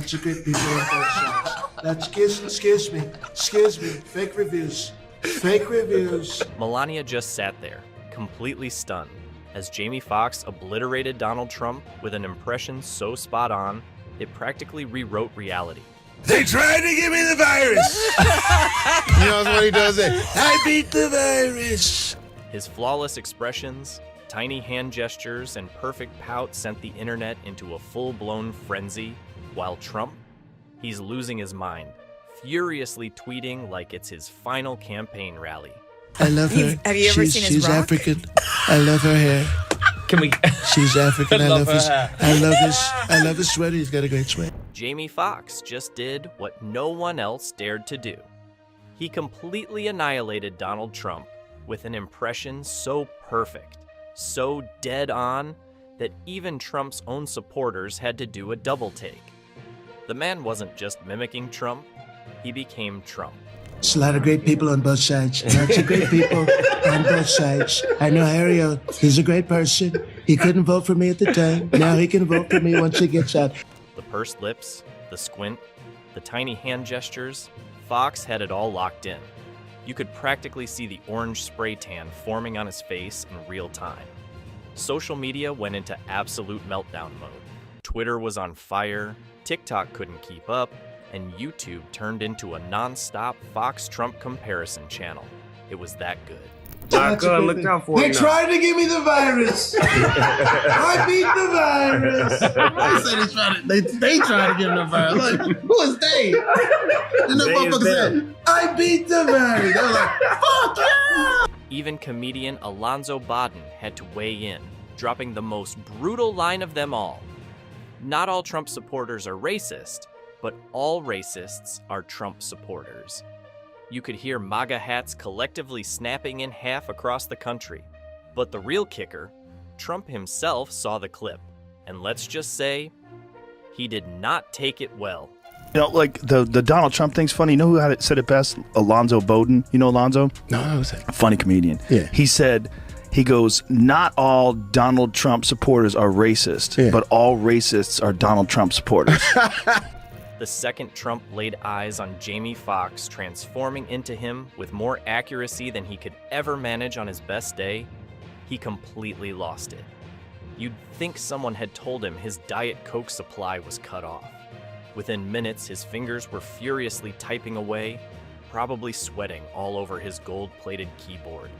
Lots of great people on both sides. Excuse me. Fake reviews. Melania just sat there, completely stunned, as Jamie Foxx obliterated Donald Trump with an impression so spot on, it practically rewrote reality. They tried to give me the virus. You know what he does? I beat the virus. His flawless expressions, tiny hand gestures, and perfect pout sent the internet into a full-blown frenzy, while Trump, he's losing his mind, furiously tweeting like it's his final campaign rally. I love her. Have you ever seen his She's rock? African. I love her hair. Can we? She's African. I love her his. hair. I love his sweater. He's got a great sweater. Jamie Foxx just did what no one else dared to do. He completely annihilated Donald Trump with an impression so perfect, so dead on, that even Trump's own supporters had to do a double take. The man wasn't just mimicking Trump, he became Trump. There's a lot of great people on both sides. Lots of great people on both sides. I know Harry. He's a great person. He couldn't vote for me at the time. Now he can vote for me once he gets out. The pursed lips, the squint, the tiny hand gestures, Fox had it all locked in. You could practically see the orange spray tan forming on his face in real time. Social media went into absolute meltdown mode. Twitter was on fire, TikTok couldn't keep up, and YouTube turned into a non-stop Fox-Trump comparison channel. It was that good. Look out for They you. tried to give me the virus. I beat the virus. I said they tried to give him the virus. Like, who is they? And the motherfucker said, I beat the virus. They were like, fuck yeah! Even comedian Alonzo Bodden had to weigh in, dropping the most brutal line of them all. Not all Trump supporters are racist, but all racists are Trump supporters. You could hear MAGA hats collectively snapping in half across the country. But the real kicker, Trump himself saw the clip, and let's just say, he did not take it well. You know, like the Donald Trump thing's funny. You know who had it, said it best? Alonzo Bodden. You know Alonzo? No, I was like, Funny comedian. Yeah. He goes, not all Donald Trump supporters are racist, but all racists are Donald Trump supporters. The second Trump laid eyes on Jamie Foxx transforming into him with more accuracy than he could ever manage on his best day, he completely lost it. You'd think someone had told him his Diet Coke supply was cut off. Within minutes, his fingers were furiously typing away, probably sweating all over his gold-plated keyboard.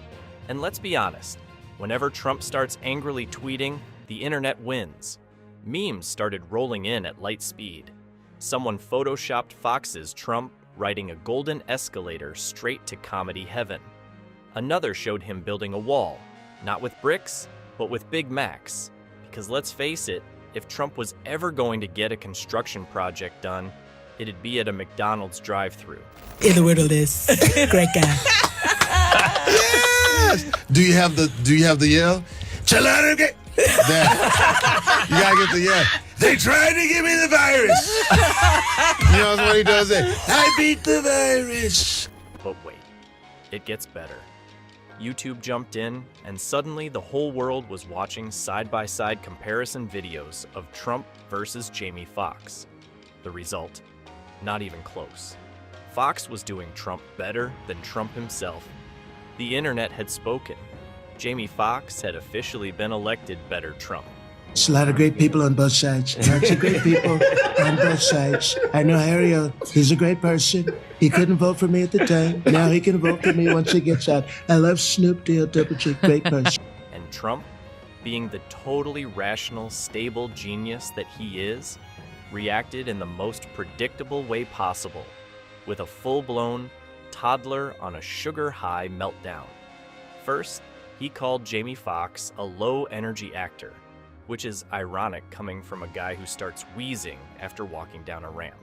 And let's be honest, whenever Trump starts angrily tweeting, the internet wins. Memes started rolling in at light speed. Someone photoshopped Fox's Trump riding a golden escalator straight to comedy heaven. Another showed him building a wall, not with bricks, but with Big Macs. Because let's face it, if Trump was ever going to get a construction project done, it'd be at a McDonald's drive-thru. In the wilderness. Great guy. yes! Do you have the yell? That. You gotta get the yell. They tried to give me the virus. You know what he does? I beat the virus. But wait, it gets better. YouTube jumped in, and suddenly the whole world was watching side-by-side comparison videos of Trump versus Jamie Foxx. The result? Not even close. Fox was doing Trump better than Trump himself. The internet had spoken. Jamie Foxx had officially been elected better Trump. There's a lot of great people on both sides. Lots of great people on both sides. I know Harry. He's a great person. He couldn't vote for me at the time. Now he can vote for me once he gets out. I love Snoop Deal Double G. Great person. And Trump, being the totally rational, stable genius that he is, reacted in the most predictable way possible, with a full-blown toddler on a sugar-high meltdown. First, he called Jamie Foxx a low-energy actor, which is ironic coming from a guy who starts wheezing after walking down a ramp.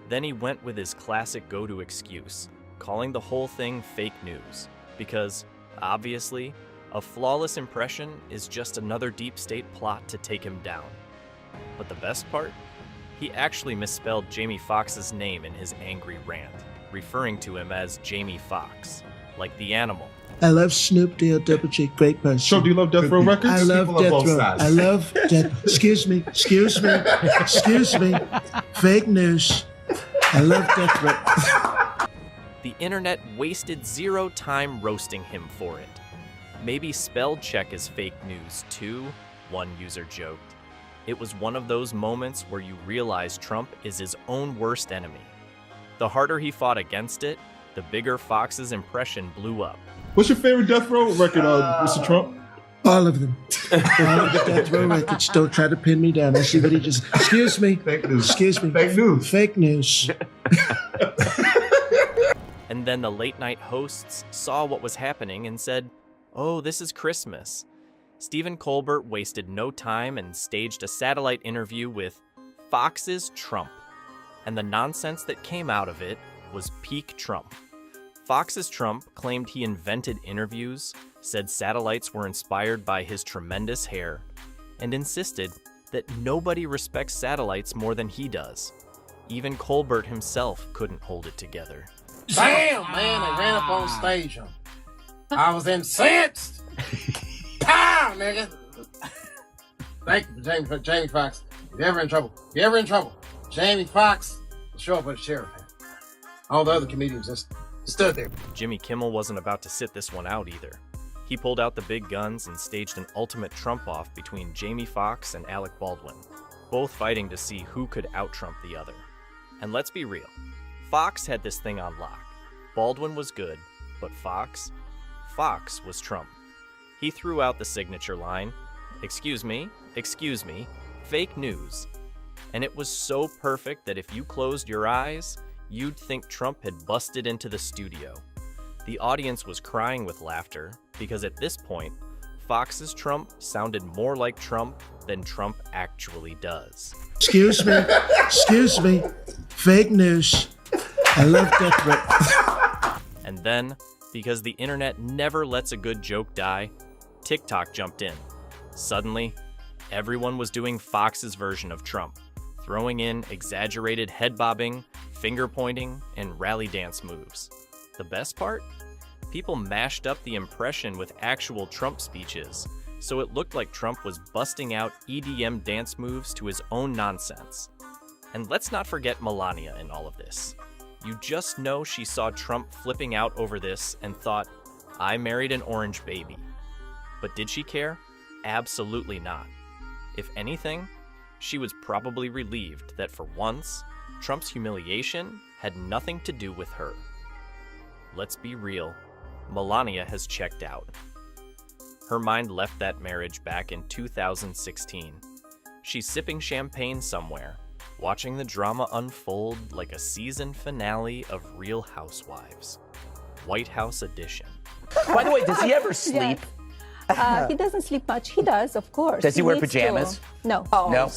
Then he went with his classic go-to excuse, calling the whole thing fake news, because, obviously, a flawless impression is just another deep state plot to take him down. But the best part? He actually misspelled Jamie Foxx's name in his angry rant, referring to him as Jamie Foxx, like the animal, I love Snoop D-O-double-G, great person. So do you love Death Row Records? I love People of Death both Row. sides. I love Death. Excuse me. Fake news. I love Death Row. The internet wasted zero time roasting him for it. Maybe spell check is fake news too, one user joked. It was one of those moments where you realize Trump is his own worst enemy. The harder he fought against it, the bigger Fox's impression blew up. What's your favorite Death Row record, Mr. Trump? All of them. All of the Death Row records. Don't try to pin me down. I see what he just... Excuse me. Fake news. Excuse me. Fake news. Fake news. And then the late night hosts saw what was happening and said, "Oh, this is Christmas." Stephen Colbert wasted no time and staged a satellite interview with Fox's Trump. And the nonsense that came out of it was peak Trump. Fox's Trump claimed he invented interviews, said satellites were inspired by his tremendous hair, and insisted that nobody respects satellites more than he does. Even Colbert himself couldn't hold it together. Damn, man, they ran up on stage on me. I was incensed. Pow, nigga. Thank you for Jamie Foxx. If you're ever in trouble, Jamie Foxx will show up with a sheriff. All the other comedians just stood there. Jimmy Kimmel wasn't about to sit this one out either. He pulled out the big guns and staged an ultimate Trump-off between Jamie Foxx and Alec Baldwin, both fighting to see who could out-Trump the other. And let's be real, Fox had this thing on lock. Baldwin was good, but Fox was Trump. He threw out the signature line, excuse me, fake news. And it was so perfect that if you closed your eyes, you'd think Trump had busted into the studio. The audience was crying with laughter because at this point, Fox's Trump sounded more like Trump than Trump actually does. Excuse me. Fake news. I love Death Row. And then, because the internet never lets a good joke die, TikTok jumped in. Suddenly, everyone was doing Fox's version of Trump, throwing in exaggerated head bobbing, finger pointing, and rally dance moves. The best part? People mashed up the impression with actual Trump speeches, so it looked like Trump was busting out EDM dance moves to his own nonsense. And let's not forget Melania in all of this. You just know she saw Trump flipping out over this and thought, I married an orange baby. But did she care? Absolutely not. If anything, she was probably relieved that for once, Trump's humiliation had nothing to do with her. Let's be real, Melania has checked out. Her mind left that marriage back in 2016. She's sipping champagne somewhere, watching the drama unfold like a season finale of Real Housewives. White House edition. By the way, does he ever sleep? He doesn't sleep much. He does, of course. Does he wear needs pajamas? to. No. No.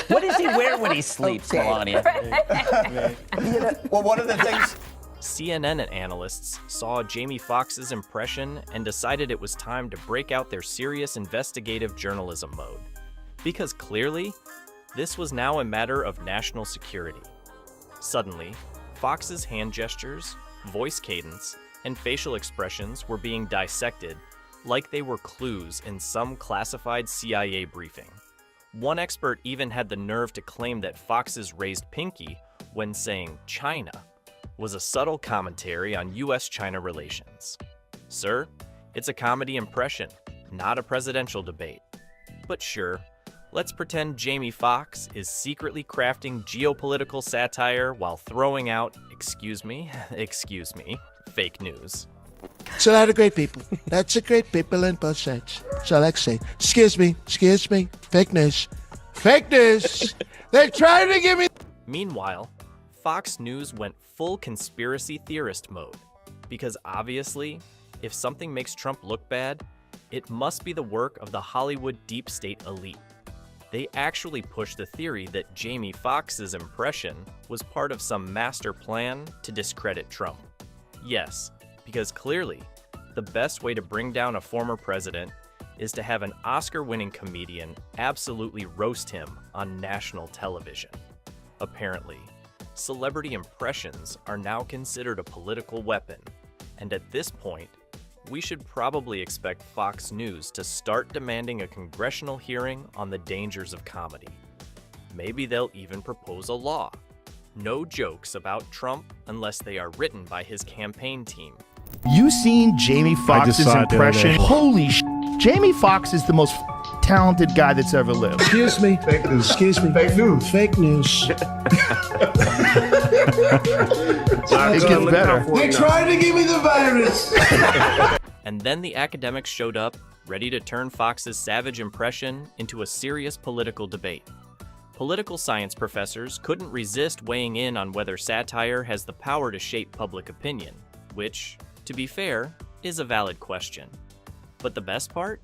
What does he wear when he sleeps, Melania? Well, one of the things... CNN analysts saw Jamie Foxx's impression and decided it was time to break out their serious investigative journalism mode. Because clearly, this was now a matter of national security. Suddenly, Fox's hand gestures, voice cadence, and facial expressions were being dissected like they were clues in some classified CIA briefing. One expert even had the nerve to claim that Fox's raised pinky when saying China was a subtle commentary on US-China relations. Sir, it's a comedy impression, not a presidential debate. But sure, let's pretend Jamie Foxx is secretly crafting geopolitical satire while throwing out, excuse me, fake news. It's a lot of great people. Lots of great people on both sides. That's all I can say. Excuse me. Fake news. They're trying to give me... Meanwhile, Fox News went full conspiracy theorist mode. Because obviously, if something makes Trump look bad, it must be the work of the Hollywood deep state elite. They actually pushed the theory that Jamie Foxx's impression was part of some master plan to discredit Trump. Yes, because clearly, the best way to bring down a former president is to have an Oscar-winning comedian absolutely roast him on national television. Apparently, celebrity impressions are now considered a political weapon, and at this point, we should probably expect Fox News to start demanding a congressional hearing on the dangers of comedy. Maybe they'll even propose a law. No jokes about Trump unless they are written by his campaign team. You seen Jamie Foxx's impression? Holy sh! Jamie Foxx is the most talented guy that's ever lived. Excuse me. Fake news. Excuse me. Fake news. Fake news. It gets better. They tried to give me the virus. And then the academics showed up, ready to turn Fox's savage impression into a serious political debate. Political science professors couldn't resist weighing in on whether satire has the power to shape public opinion, which, to be fair, is a valid question. But the best part?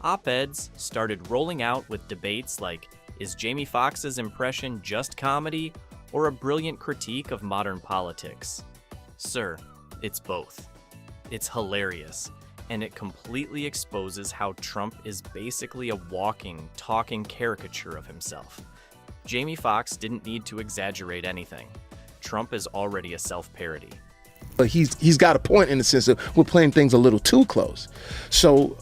Op-eds started rolling out with debates like, is Jamie Foxx's impression just comedy or a brilliant critique of modern politics? Sir, it's both. It's hilarious, and it completely exposes how Trump is basically a walking, talking caricature of himself. Jamie Foxx didn't need to exaggerate anything. Trump is already a self-parody. But he's got a point in the sense that we're playing things a little too close. So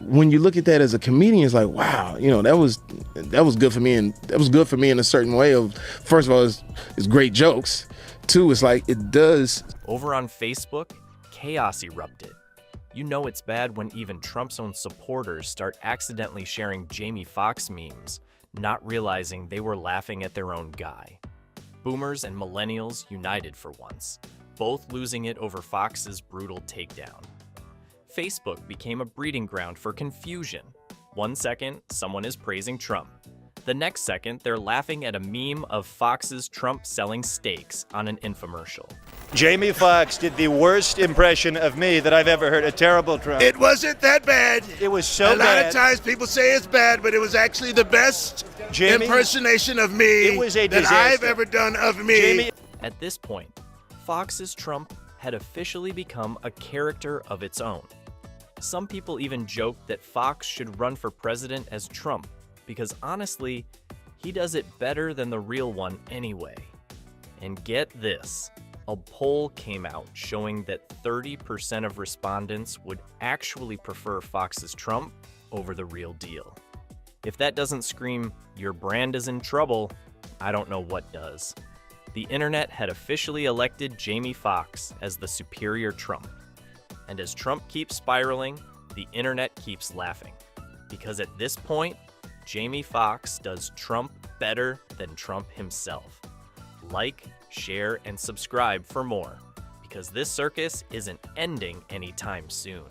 when you look at that as a comedian, it's like, wow, you know, that was good for me, and that was good for me in a certain way. Of first of all, it's great jokes. Two, it's like it does. Over on Facebook, chaos erupted. You know it's bad when even Trump's own supporters start accidentally sharing Jamie Foxx memes, not realizing they were laughing at their own guy. Boomers and millennials united for once, both losing it over Fox's brutal takedown. Facebook became a breeding ground for confusion. One second, someone is praising Trump. The next second, they're laughing at a meme of Fox's Trump selling steaks on an infomercial. Jamie Foxx did the worst impression of me that I've ever heard. A terrible Trump. It wasn't that bad. It was so bad. A lot of times people say it's bad, but it was actually the best impersonation of me that I've ever done of me. At this point, Fox's Trump had officially become a character of its own. Some people even joked that Fox should run for president as Trump, because honestly, he does it better than the real one anyway. And get this, a poll came out showing that 30% of respondents would actually prefer Fox's Trump over the real deal. If that doesn't scream, your brand is in trouble, I don't know what does. The internet had officially elected Jamie Foxx as the superior Trump. And as Trump keeps spiraling, the internet keeps laughing. Because at this point, Jamie Foxx does Trump better than Trump himself. Like, share, and subscribe for more, because this circus isn't ending anytime soon.